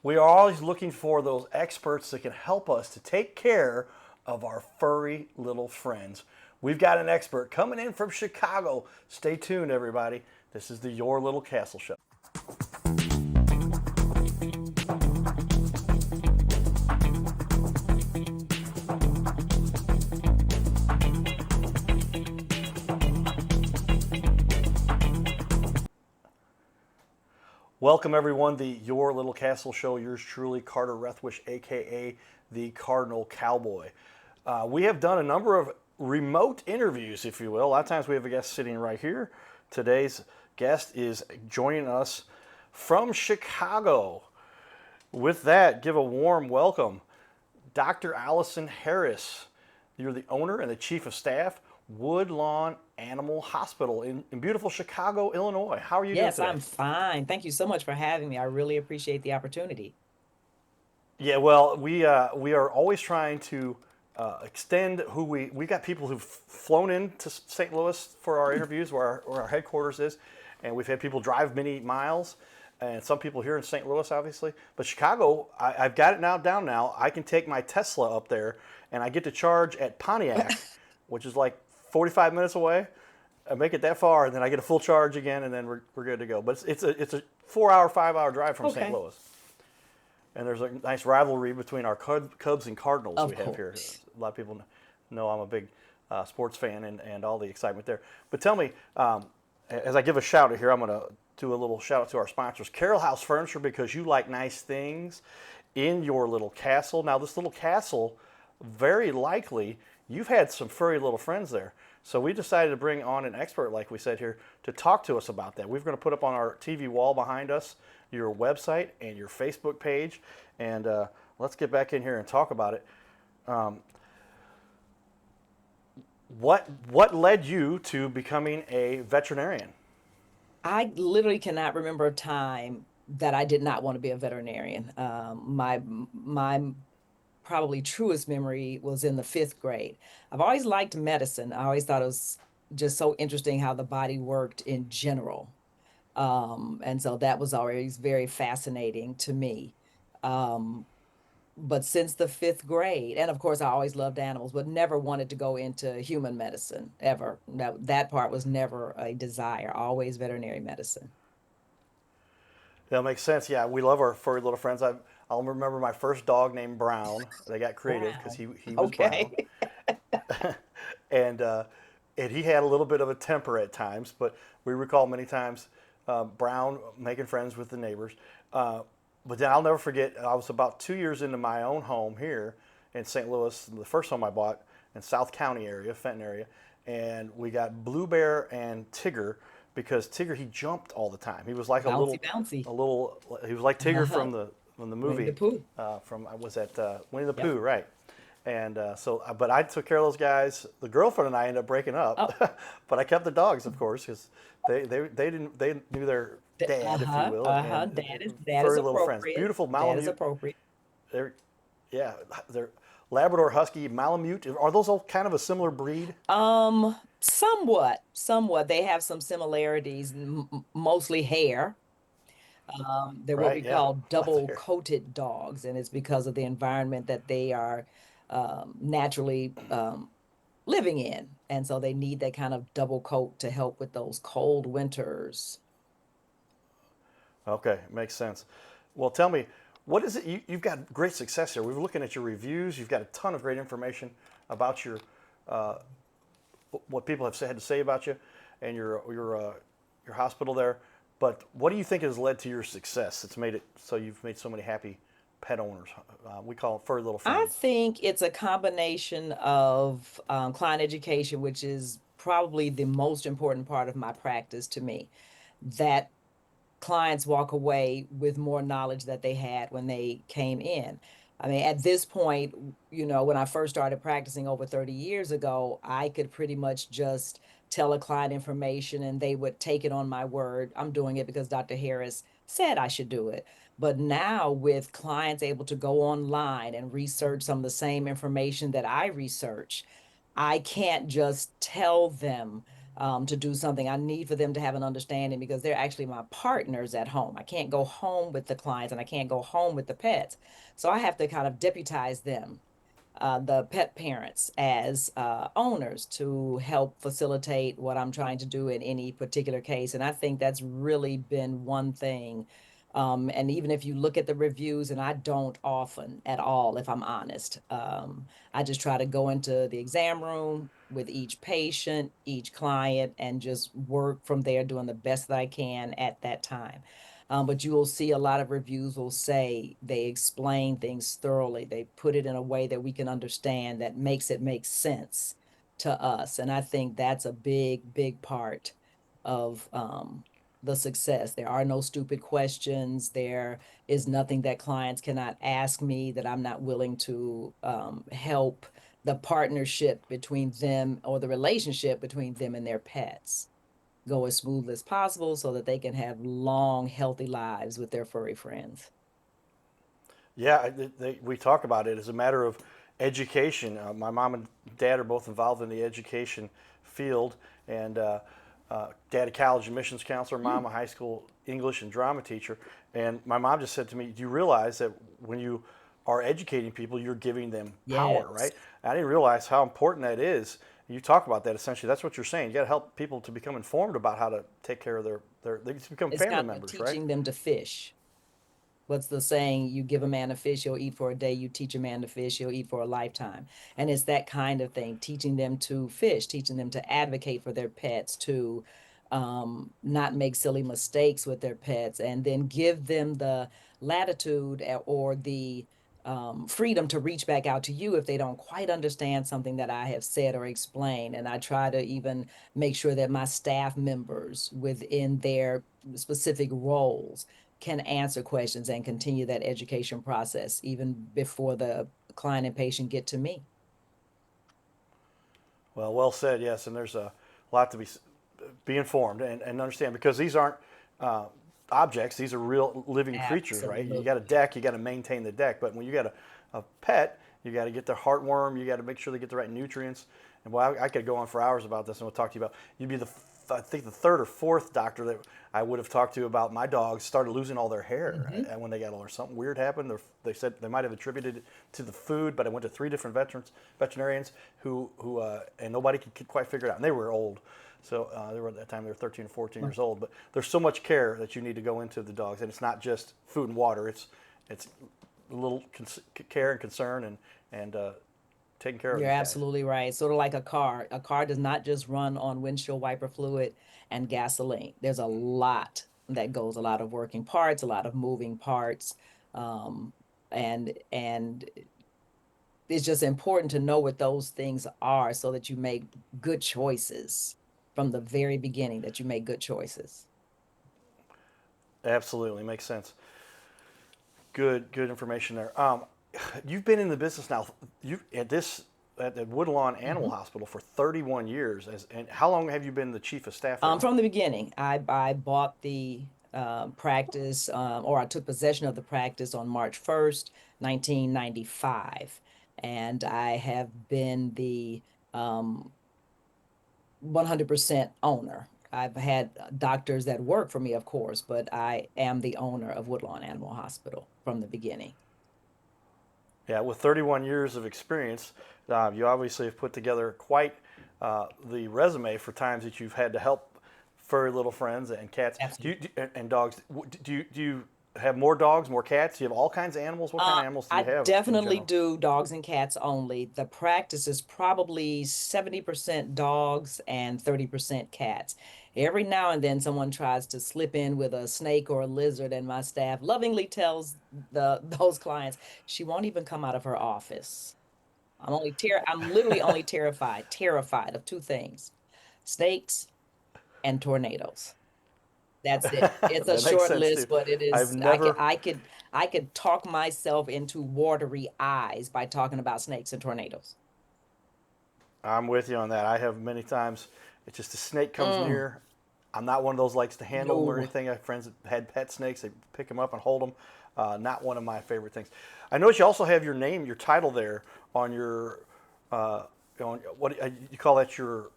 We are always looking for those experts that can help us to take care of our furry little friends. We've got an expert coming in from Chicago. Stay tuned, everybody. This is the Your Little Castle Show. Welcome, everyone, the Your Little Castle Show. Yours truly, Carter Rethwish, aka the Cardinal Cowboy. We have done a number of remote interviews, if you will. A lot of times we have a guest sitting right here. Today's guest is joining us from Chicago. With that, give a warm welcome, Dr. Allison Harris. You're the owner and the chief of staff, Woodlawn Animal Hospital in beautiful Chicago, Illinois. How are you doing Yes, today? I'm fine. Thank you so much for having me. I really appreciate the opportunity. Yeah, well, we are always trying to extend who we got people who've flown into St. Louis for our interviews, where our headquarters is, and we've had people drive many miles, and some people here in St. Louis, obviously. But Chicago, I've got it now down now. I can take my Tesla up there, and I get to charge at Pontiac, which is like 45 minutes away. I make it that far, and then I get a full charge again, and then we're good to go. But it's a 4 hour, 5 hour drive from St. Okay. Louis. And there's a nice rivalry between our Cubs and Cardinals Of we have here. course. A lot of people know I'm a big sports fan and all the excitement there. But tell me, as I give a shout out here, I'm going to do a little shout out to our sponsors, Carroll House Furniture, because you like nice things in your little castle. Now, this little castle, very likely, you've had some furry little friends there. So we decided to bring on an expert, like we said here, to talk to us about that. We're going to put up on our TV wall behind us your website and your Facebook page, and let's get back in here and talk about it. What led you to becoming a veterinarian? I literally cannot remember a time that I did not want to be a veterinarian. My probably truest memory was in the fifth grade. I've always liked medicine. I always thought it was just so interesting how the body worked in general. And so that was always very fascinating to me. Um, but since the fifth grade, and of course, I always loved animals, but never wanted to go into human medicine ever. That part was never a desire, always veterinary medicine. That makes sense. Yeah, we love our furry little friends. I'll remember my first dog named Brown. They got creative because Wow. he was brown, Okay. and uh, and he had a little bit of a temper at times. But we recall many times Brown making friends with the neighbors. Uh, but then I'll never forget. I was about 2 years into my own home here in St. Louis, the first home I bought in South County area, Fenton area, and we got Blue Bear and Tigger because Tigger he jumped all the time. He was like Bouncy, bouncy. a little. He was like Tigger Uh-huh. from the Winnie the movie Pooh. from was that Winnie the Yep. Pooh, right? And but I took care of those guys. The girlfriend and I ended up breaking Oh, up, but I kept the dogs, of course, because they didn't they knew their dad, if you uh-huh, will, uh-huh. and That is furry little friends, appropriate. beautiful That is Malamute. appropriate. They're yeah, they're Labrador Husky Malamute. Are those all kind of a similar breed? Somewhat. They have some similarities, mostly hair. They're what Right? we Yeah, call lots of double hair. coated dogs, and it's because of the environment that they are naturally living in. And so they need that kind of double coat to help with those cold winters. Okay, makes sense. Well, tell me, what is it? You've got great success here. We were looking at your reviews. You've got a ton of great information about uh, what people have had to say about you and your hospital there. But what do you think has led to your success? It's made it so you've made so many happy pet owners. We call them furry little I friends. think it's a combination of client education, which is probably the most important part of my practice to me. That clients walk away with more knowledge that they had when they came in. I mean, at this point, when I first started practicing over 30 years ago, I could pretty much just tell a client information and they would take it on my word. I'm doing it because Dr. Harris said I should do it. But now, with clients able to go online and research some of the same information that I research, I can't just tell them to do something, I need for them to have an understanding because they're actually my partners at home. I can't go home with the clients and I can't go home with the pets. So I have to kind of deputize them, the pet parents, as owners to help facilitate what I'm trying to do in any particular case. And I think that's really been one thing. And even if you look at the reviews, and I don't often at all, if I'm honest, I just try to go into the exam room with each patient, each client, and just work from there, doing the best that I can at that time. But you will see a lot of reviews will say they explain things thoroughly. They put it in a way that we can understand that makes it make sense to us. And I think that's a big, big part of the success. There are no stupid questions. There is nothing that clients cannot ask me that I'm not willing to help the partnership between them, or the relationship between them and their pets, go as smooth as possible so that they can have long, healthy lives with their furry friends. Yeah, we talk about it as a matter of education. My mom and dad are both involved in the education field, and dad a college admissions counselor, mom Mm. a high school English and drama teacher. And my mom just said to me, "Do you realize that when you are educating people, you're giving them power, Yes, right?" And I didn't realize how important that is. You talk about that essentially. That's what you're saying. You got to help people to become informed about how to take care of their they become it's family kind of like members, right? teaching them to fish. What's the saying? You give a man a fish, he'll eat for a day. You teach a man to fish, he'll eat for a lifetime. And it's that kind of thing, teaching them to fish, teaching them to advocate for their pets, to not make silly mistakes with their pets, and then give them the latitude, or the freedom to reach back out to you if they don't quite understand something that I have said or explained. And I try to even make sure that my staff members within their specific roles can answer questions and continue that education process even before the client and patient get to me. Well said. Yes, and there's a lot to be informed and understand because these aren't uh, objects; these are real living creatures, right? You got a Absolutely. deck, you got to maintain the deck, but when you got a pet, you got to get their heartworm, you got to make sure they get the right nutrients. And well, I could go on for hours about this, and we'll talk to you about. You'd be I think the third or fourth doctor that I would have talked to about my dogs started losing all their hair Hmm. when they got older. Something weird happened. They said they might have attributed it to the food, but I went to three different veterinarians who and nobody could quite figure it out. And they were old, so they were at that time they were 13 or 14 years old. But there's so much care that you need to go into the dogs, and it's not just food and water. It's a little care and concern and taking care of You're these guys. absolutely right. Sort of like a car. A car does not just run on windshield wiper fluid and gasoline. There's a lot that goes, a lot of working parts, a lot of moving parts. Um, and it's just important to know what those things are so that you make good choices from the very beginning, that you make good choices. Absolutely makes sense. Good information there. You've been in the business now. You at the Woodlawn Animal Mhm. Hospital for 31 years. And how long have you been the chief of staff there now? From the beginning, I bought the practice, or I took possession of the practice on March 1st, 1995. And I have been the 100% owner. I've had doctors that work for me, of course, but I am the owner of Woodlawn Animal Hospital from the beginning. Yeah, with 31 years of experience, you obviously have put together quite the resume for times that you've had to help furry little friends and cats. Absolutely. And dogs? Do you have more dogs, more cats? Do you have all kinds of animals? What kind of animals do you I have in definitely general? do dogs and cats only. The practice is probably 70% dogs and 30% cats. Every now and then someone tries to slip in with a snake or a lizard, and my staff lovingly tells those clients she won't even come out of her office. I'm literally only terrified of two things: snakes and tornadoes. That's it. It's a That makes short sense list, too. but it I've is, never I could talk myself into watery eyes by talking about snakes and tornadoes. I'm with you on that. I have many times. It's just a snake comes Mm, near. I'm not one of those likes to handle them or no. anything. I have friends that had pet snakes. They pick them up and hold them. Not one of my favorite things. I notice you also have your name, your title there on your on what you call that your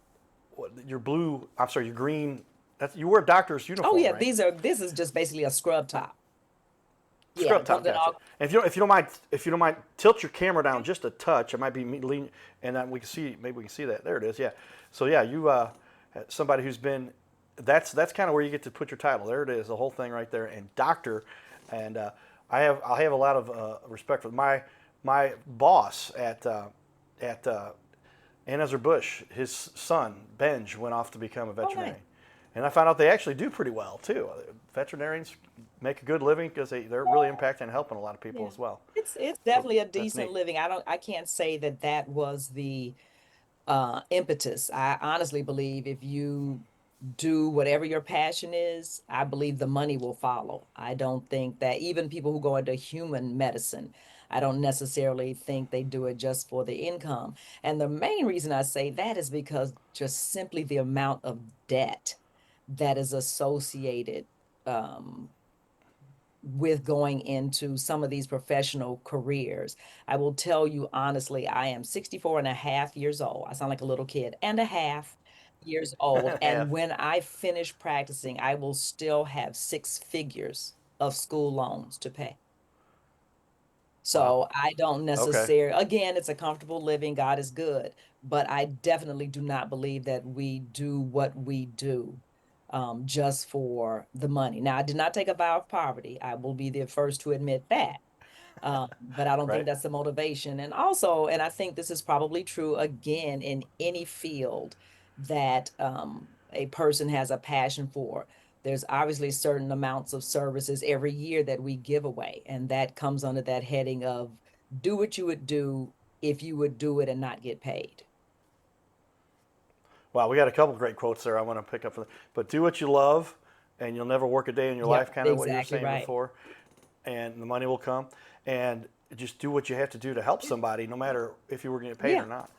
your blue. I'm sorry, your green. That's you wear a doctor's Oh uniform, yeah, right? this is just basically a scrub top. Yeah, Scrub comes top, in gotcha. all. And if you don't mind, tilt your camera down just a touch. It might be lean, and then we can see maybe we can see that. There it is. Yeah. So yeah, you somebody who's been. That's kind of where you get to put your title. There it is, the whole thing right there. And doctor, and I have a lot of respect for my boss at Anheuser-Busch. His son Benj went off to become a Oh, nice. veterinarian, and I found out they actually do pretty well too. Veterinarians make a good living because they're really impacting and helping a lot of people Yeah. as well. It's So definitely a that's decent neat. living. I can't say that that was the impetus. I honestly believe if you do whatever your passion is, I believe the money will follow. I don't think that even people who go into human medicine, I don't necessarily think they do it just for the income. And the main reason I say that is because just simply the amount of debt that is associated um, with going into some of these professional careers. I will tell you honestly, I am 64 and a half years old. I sound like a little kid and a half years old. And Half. when I finish practicing, I will still have six figures of school loans to pay. Wow. So I don't Okay. necessarily, again, it's a comfortable living. God is good, but I definitely do not believe that we do what we do just for the money. Now, I did not take a vow of poverty. I will be the first to admit that. But I don't think Right. that's the motivation. And also, and I think this is probably true again in any field that a person has a passion for. There's obviously certain amounts of services every year that we give away, and that comes under that heading of do what you would do if you would do it and not get paid. Wow. We got a couple great quotes there. I want to pick up. But do what you love, and you'll never work a day in your Yep, life. Kind of what you were exactly saying right. before, and the money will come. And just do what you have to do to help Yeah, somebody, no matter if you were getting paid yeah, or not.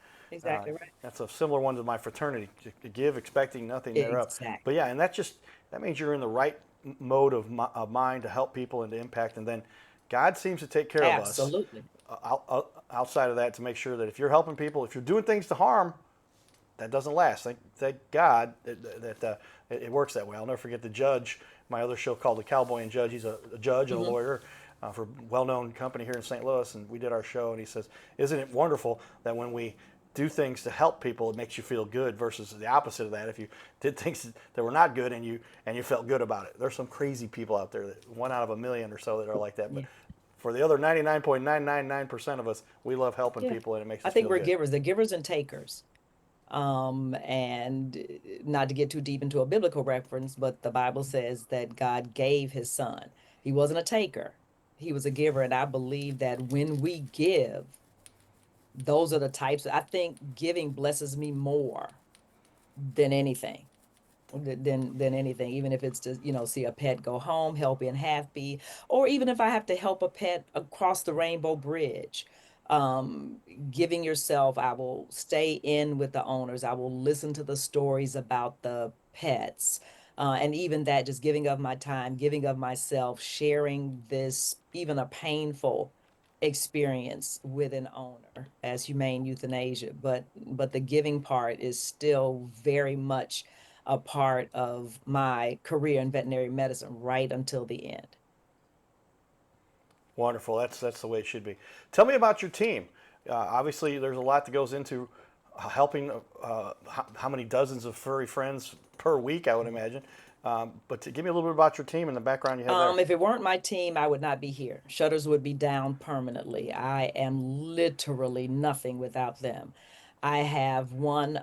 Uh, exactly right. that's a similar one to my fraternity. Give, expecting nothing thereof. But Exactly. yeah, and that means you're in the right mode of mind to help people and to impact. And then God seems to take care of us Absolutely. outside of that to make sure that if you're helping people, if you're doing things to harm, that doesn't last. Thank God that it works that way. I'll never forget the judge. My other show called The Cowboy and Judge. He's a judge and a Hmm. lawyer for a well-known company here in St. Louis, and we did our show. And he says, "Isn't it wonderful that when we do things to help people, it makes you feel good versus the opposite of that. If you did things that were not good and you felt good about it, there's some crazy people out there that 1 out of 1 million or so that are like that. But Yeah. for the other 99.999% of us, we love helping Yeah. people and it makes I us think feel we're good. givers, the givers and takers. And not to get too deep into a biblical reference, but the Bible says that God gave his son. He wasn't a taker, he was a giver. And I believe that when we give, those are the types, I think giving blesses me more than anything. Than anything, even if it's to, see a pet go home, help in happy, or even if I have to help a pet across the rainbow bridge. Um, Giving yourself, I will stay in with the owners. I will listen to the stories about the pets. And even that, just giving of my time, giving of myself, sharing this, even a painful experience with an owner as humane euthanasia. But the giving part is still very much a part of my career in veterinary medicine right until the end. Wonderful. That's the way it should be. Tell me about your team. Obviously, there's a lot that goes into helping. How many dozens of furry friends per week? I would imagine. But give me a little bit about your team and the background you have there. If it weren't my team, I would not be here. Shutters would be down permanently. I am literally nothing without them. I have one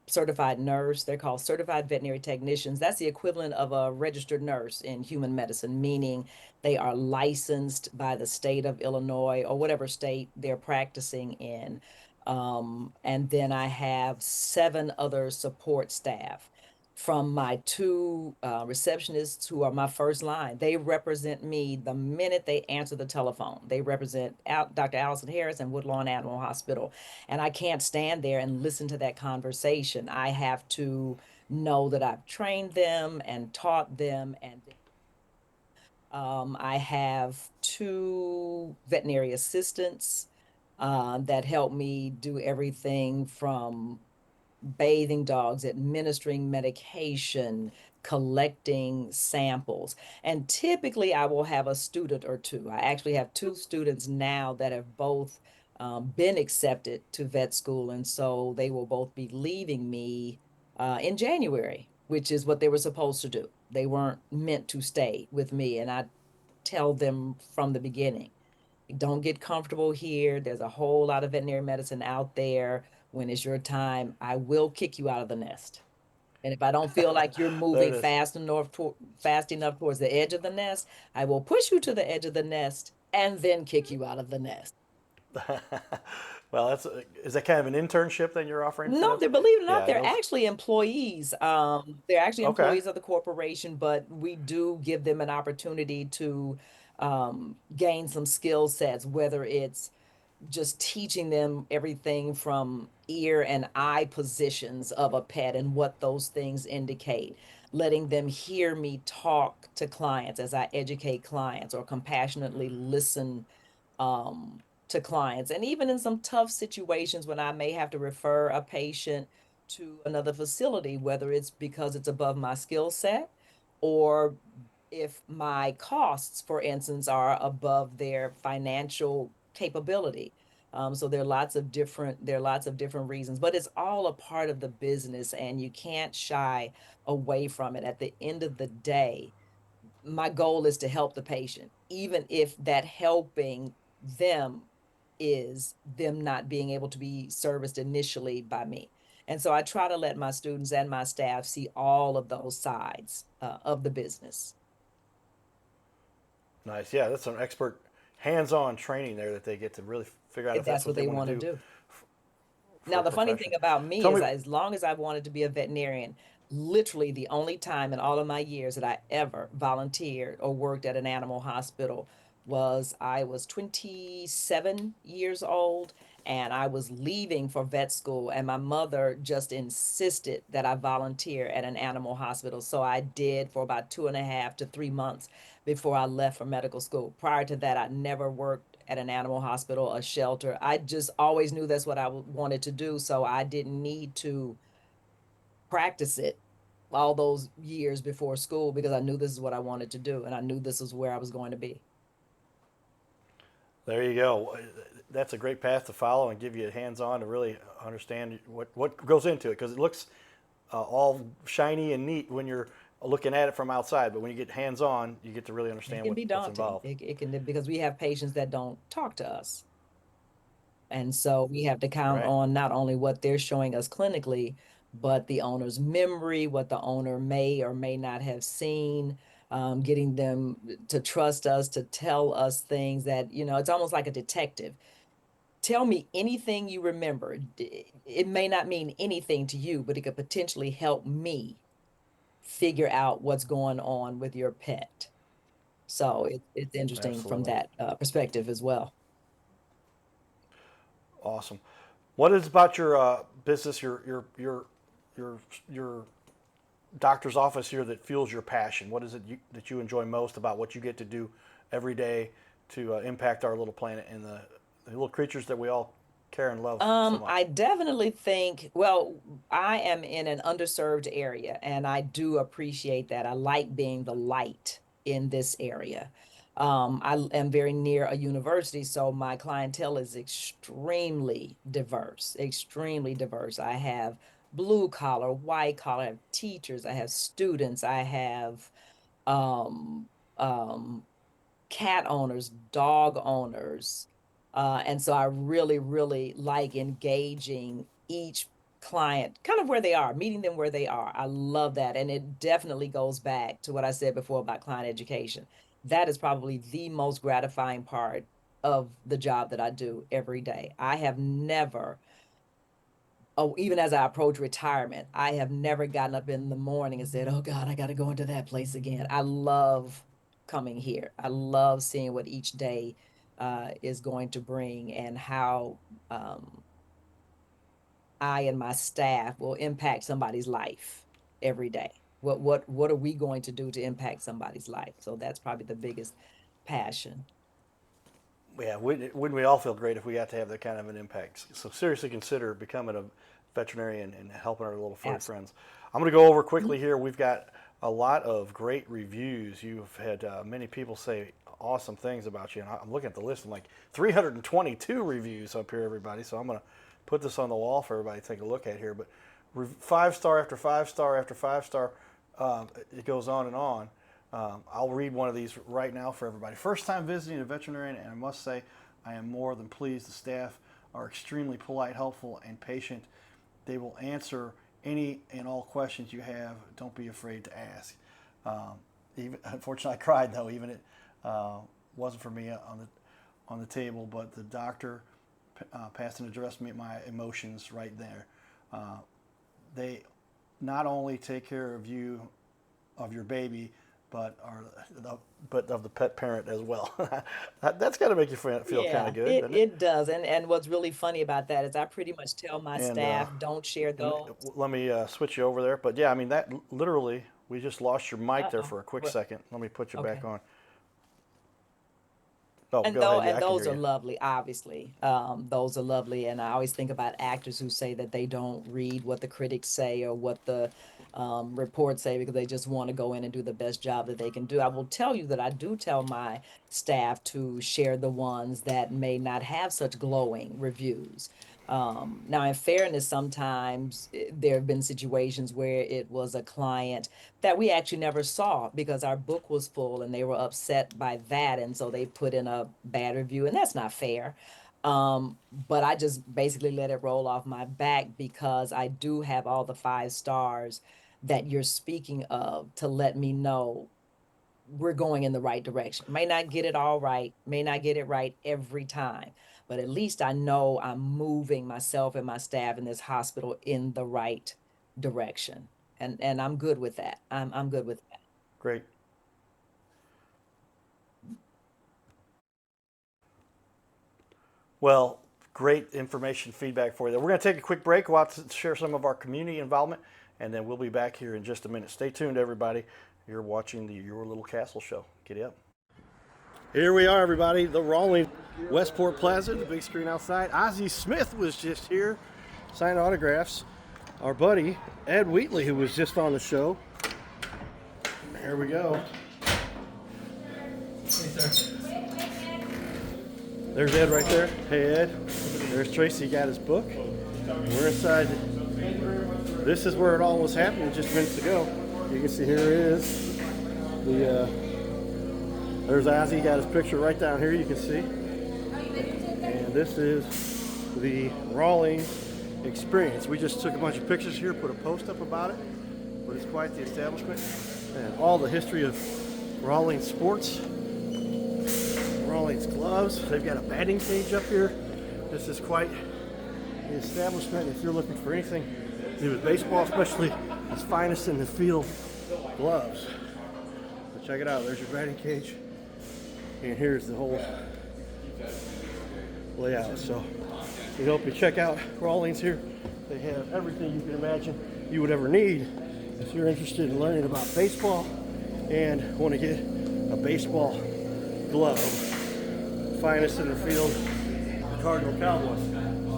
certified nurse. They're called certified veterinary technicians. That's the equivalent of a registered nurse in human medicine, meaning they are licensed by the state of Illinois or whatever state they're practicing in. And then I have seven other support staff from my two receptionists who are my first line. They represent me the minute they answer the telephone. They represent Dr. Allison Harris and Woodlawn Animal Hospital. And I can't stand there and listen to that conversation. I have to know that I've trained them and taught them. And I have two veterinary assistants that help me do everything from bathing dogs, administering medication, collecting samples. And typically, I will have a student or two. I actually have two students now that have both been accepted to vet school. And so they will both be leaving me in January, which is what they were supposed to do. They weren't meant to stay with me. And I tell them from the beginning, don't get comfortable here. There's a whole lot of veterinary medicine out there. When it's your time, I will kick you out of the nest. And if I don't feel like you're There moving it is. fast enough towards the edge of the nest, I will push you to the edge of the nest and then kick you out of the nest. Well, is that kind of an internship that you're offering for No, them? they're believe it or not, Yeah, they're those. actually employees. They're actually Okay. employees of the corporation, but we do give them an opportunity to gain some skill sets, whether it's just teaching them everything from ear and eye positions of a pet and what those things indicate, letting them hear me talk to clients as I educate clients or compassionately listen to clients. And even in some tough situations when I may have to refer a patient to another facility, whether it's because it's above my skill set or if my costs, for instance, are above their financial capability. So there are lots of different reasons, but it's all a part of the business and you can't shy away from it. At the end of the day, my goal is to help the patient, even if that helping them is them not being able to be serviced initially by me. And so I try to let my students and my staff see all of those sides of the business, Nice. Yeah, that's some expert hands-on training there that they get to really figure out if if that's that's what what they they want want to to do do. for Now, a the funny thing profession. about me Tell is me. as long as I've wanted to be a veterinarian, literally the only time in all of my years that I ever volunteered or worked at an animal hospital was I was 27 years old and I was leaving for vet school, and my mother just insisted that I volunteer at an animal hospital. So I did for about 2.5 to 3 months before I left for medical school. Prior to that, I never worked at an animal hospital, a shelter. I just always knew that's what I wanted to do. So I didn't need to practice it all those years before school because I knew this is what I wanted to do and I knew this is where I was going to be. There you go. That's a great path to follow and give you hands-on to really understand what goes into it because it looks all shiny and neat when you're looking at it from outside, but when you get hands-on, you get to really It understand can be what's daunting. involved. It can because we have patients that don't talk to us. And so we have to count Right. on not only what they're showing us clinically, but the owner's memory, what the owner may or may not have seen, getting them to trust us, to tell us things that, it's almost like a detective. Tell me anything you remember. It may not mean anything to you, but it could potentially help me figure out what's going on with your pet. So it's interesting from Absolutely. that perspective as well. Awesome. What is about your business, your your doctor's office here that fuels your passion? What is it that you enjoy most about what you get to do every day to impact our little planet and the little creatures that we all care and love so I much? definitely think, well, I am in an underserved area and I do appreciate that. I like being the light in this area. I am very near a university, so my clientele is extremely diverse, extremely diverse. I have blue collar, white collar, I have teachers, I have students, I have um, um, cat owners, dog owners. And so I really, really like engaging each client kind of where they are, meeting them where they are. I love that. And it definitely goes back to what I said before about client education. That is probably the most gratifying part of the job that I do every day. I have never, oh, even as I approach retirement, I have never gotten up in the morning and said, "Oh God, I got to go into that place again." I love coming here. I love seeing what each day is going to bring and how I and my staff will impact somebody's life every day. What are we going to do to impact somebody's life? So that's probably the biggest passion. Yeah, wouldn't we all feel great if we got to have that kind of an impact? So seriously consider becoming a veterinary and helping our little furry Absolutely. friends. I'm going to go over quickly here. We've got a lot of great reviews. You've had many people say awesome things about you, and I'm looking at the list. I'm like 322 reviews up here, everybody. So I'm going to put this on the wall for everybody to take a look at here. But 5-star after 5-star after 5-star, it goes on and on. I'll read one of these right now for everybody. First time visiting a veterinarian, and I must say I am more than pleased. The staff are extremely polite, helpful, and patient. They will answer any and all questions you have. Don't be afraid to ask. Even unfortunately, I cried though. Even it wasn't for me on the table, but the doctor passed and addressed me my emotions right there. They not only take care of you, of your baby, but of the pet parent as well. That's got to make you feel kind Yeah, of good, it doesn't it? it does. And what's really funny about that is I pretty much tell my And staff, don't share and those. let me switch you over there. But yeah, I mean that literally, we just lost your mic there Uh-oh. for a quick What? second. Let me put you back Okay. on. Oh, go ahead. Yeah, And I can hear those are you. lovely, obviously. Those are lovely. And I always think about actors who say that they don't read what the critics say or what the reports say because they just want to go in and do the best job that they can do. I will tell you that I do tell my staff to share the ones that may not have such glowing reviews. Now, in fairness, sometimes there have been situations where it was a client that we actually never saw because our book was full and they were upset by that. And so they put in a bad review, and that's not fair. But I just basically let it roll off my back because I do have all the 5 stars that you're speaking of to let me know we're going in the right direction. May not get it all right, may not get it right every time, but at least I know I'm moving myself and my staff in this hospital in the right direction. And I'm good with that. I'm good with that. Great. Well, great information feedback for you. We're going to take a quick break. We'll have to share some of our community involvement, and then we'll be back here in just a minute. Stay tuned, everybody. You're watching the Your Little Castle Show. Giddy up. Here we are, everybody. The Rawlings Westport Plaza, the big screen outside. Ozzie Smith was just here, signing autographs. Our buddy, Ed Wheatley, who was just on the show. Here we go. There's Ed right there. Hey, Ed. There's Tracy, got his book. We're inside. This is where it all was happening just minutes ago. You can see here it is. There's Ozzie, got his picture right down here, you can see. And this is the Rawlings experience. We just took a bunch of pictures here, put a post up about it, but it's quite the establishment. And all the history of Rawlings sports, Rawlings gloves. They've got a batting cage up here. This is quite the establishment. If you're looking for anything to do with baseball, especially its finest in the field gloves. So check it out. There's your batting cage. And here's the whole layout. So we hope you check out Rawlings here. They have everything you can imagine you would ever need if you're interested in learning about baseball and want to get a baseball glove. Finest in the field, the Cardinal Cowboy.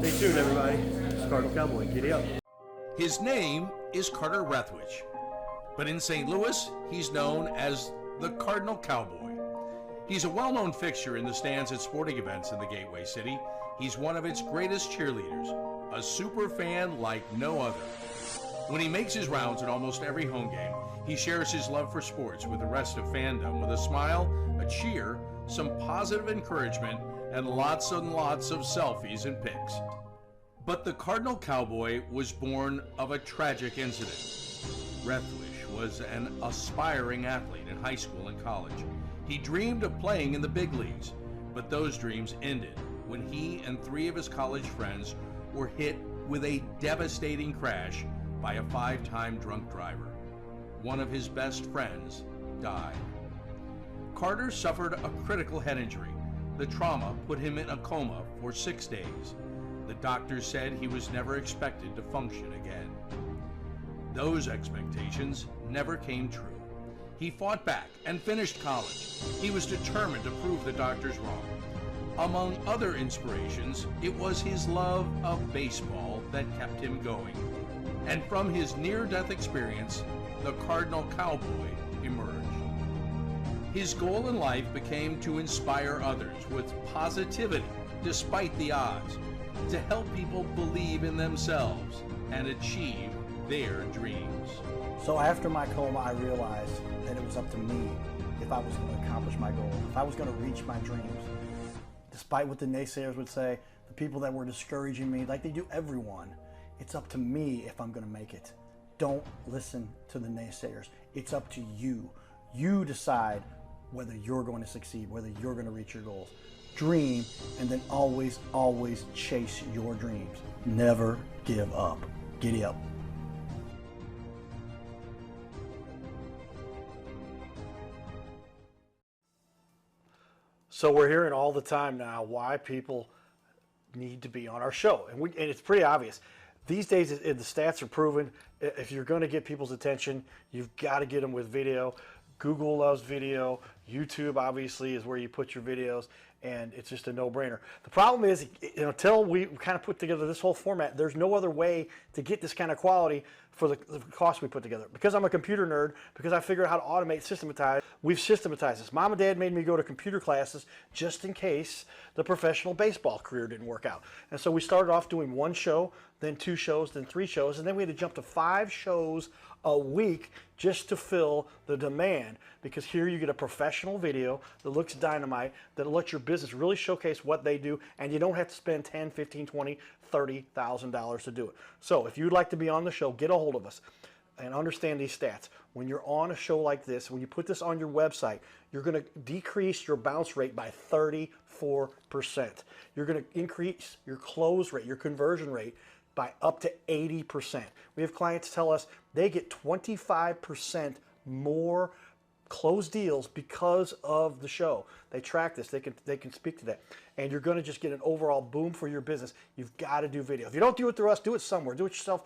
Stay tuned, everybody. It's Cardinal Cowboy. Giddy up. His name is Carter Rathwich, but in St. Louis, he's known as the Cardinal Cowboy. He's a well-known fixture in the stands at sporting events in the Gateway City. He's one of its greatest cheerleaders, a super fan like no other. When he makes his rounds at almost every home game, he shares his love for sports with the rest of fandom with a smile, a cheer, some positive encouragement, and lots of selfies and pics. But the Cardinal Cowboy was born of a tragic incident. Rathwich was an aspiring athlete in high school and college. He dreamed of playing in the big leagues, but those dreams ended when he and 3 of his college friends were hit with a devastating crash by a 5-time drunk driver. One of his best friends died. Carter suffered a critical head injury. The trauma put him in a coma for 6 days. The doctors said he was never expected to function again. Those expectations never came true. He fought back and finished college. He was determined to prove the doctors wrong. Among other inspirations, it was his love of baseball that kept him going. And from his near-death experience, the Cardinal Cowboy emerged. His goal in life became to inspire others with positivity despite the odds, to help people believe in themselves and achieve their dreams. So after my coma, I realized that it was up to me if I was going to accomplish my goal, if I was going to reach my dreams. Despite what the naysayers would say, the people that were discouraging me, like they do everyone, it's up to me if I'm going to make it. Don't listen to the naysayers. It's up to you. You decide whether you're going to succeed, whether you're going to reach your goals. Dream, and then always, always chase your dreams. Never give up. Giddy up. So we're hearing all the time now why people need to be on our show, and it's pretty obvious. These days, the stats are proven. If you're going to get people's attention, you've got to get them with video. Google loves video. YouTube obviously is where you put your videos, and it's just a no-brainer. The problem is, until we kind of put together this whole format, there's no other way to get this kind of quality for the cost we put together. Because I'm a computer nerd, because I figured out how to automate, systematize, we've systematized this. Mom and Dad made me go to computer classes just in case the professional baseball career didn't work out. And so we started off doing one show, then 2 shows, then 3 shows, and then we had to jump to 5 shows a week just to fill the demand, because here you get a professional video that looks dynamite, that'll let your business really showcase what they do, and you don't have to spend $10, $15, $20, $30,000 to do it. So if you'd like to be on the show, get a hold of us and understand these stats. When you're on a show like this, when you put this on your website, you're going to decrease your bounce rate by 34%. You're going to increase your close rate, your conversion rate, by up to 80%. We have clients tell us they get 25% more closed deals because of the show. They track this. They can speak to that. And you're going to just get an overall boom for your business. You've got to do video. If you don't do it through us, do it somewhere. Do it yourself.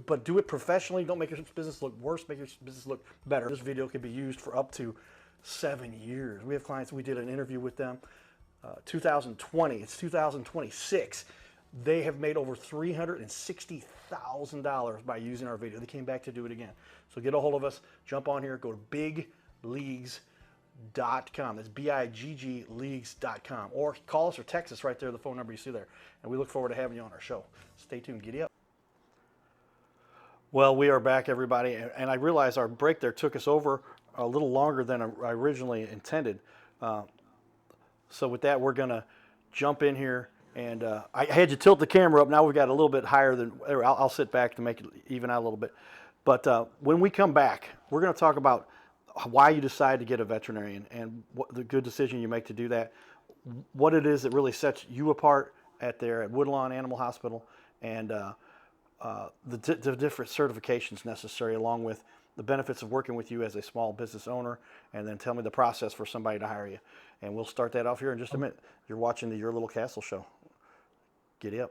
But do it professionally. Don't make your business look worse. Make your business look better. This video can be used for up to 7 years. We have clients, we did an interview with them 2020. It's 2026. They have made over $360,000 by using our video. They came back to do it again. So get a hold of us. Jump on here. Go to bigleagues.com. That's BIGG leagues.com. Or call us or text us right there, the phone number you see there. And we look forward to having you on our show. Stay tuned. Giddy up. Well, we are back, everybody. And I realize our break there took us over a little longer than I originally intended. So with that, we're going to jump in here. And I had you tilt the camera up. Now we've got a little bit higher than. I'll sit back to make it even out a little bit. But when we come back, we're going to talk about why you decide to get a veterinarian and what the good decision you make to do that. What it is that really sets you apart at Woodlawn Animal Hospital, and the different certifications necessary, along with the benefits of working with you as a small business owner, and then tell me the process for somebody to hire you. And we'll start that off here in just a minute. You're watching the Your Little Castle Show. Giddy up.